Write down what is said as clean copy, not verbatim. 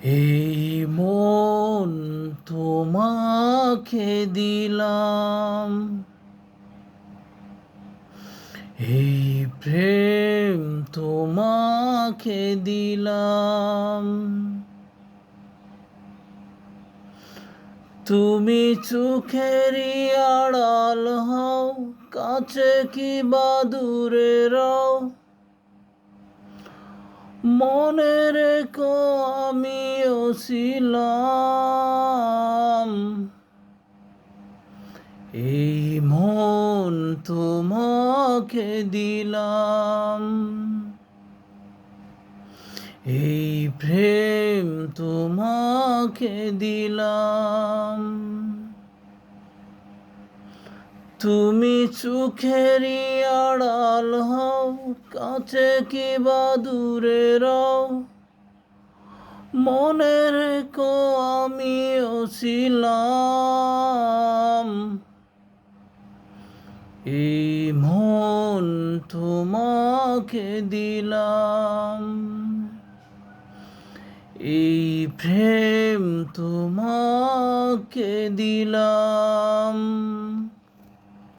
এই মন তোমাকে দিলাম, এই প্রেম তোমাকে দিলাম। তুমি চোখেরই আড়াল হও, কাছে কি বা দূরে রও, মনে রেখো আমিও ছিলাম। এই মন তোমাকে দিলাম, এই প্রেম তোমাকে দিলাম। তুমি চোখেরই আড়াল হও, কাছে কি বা দূরে রও, মনে রেখো আমিও ছিলাম। এই মন তোমাকে দিলাম, এই প্রেম তোমাকে দিলাম।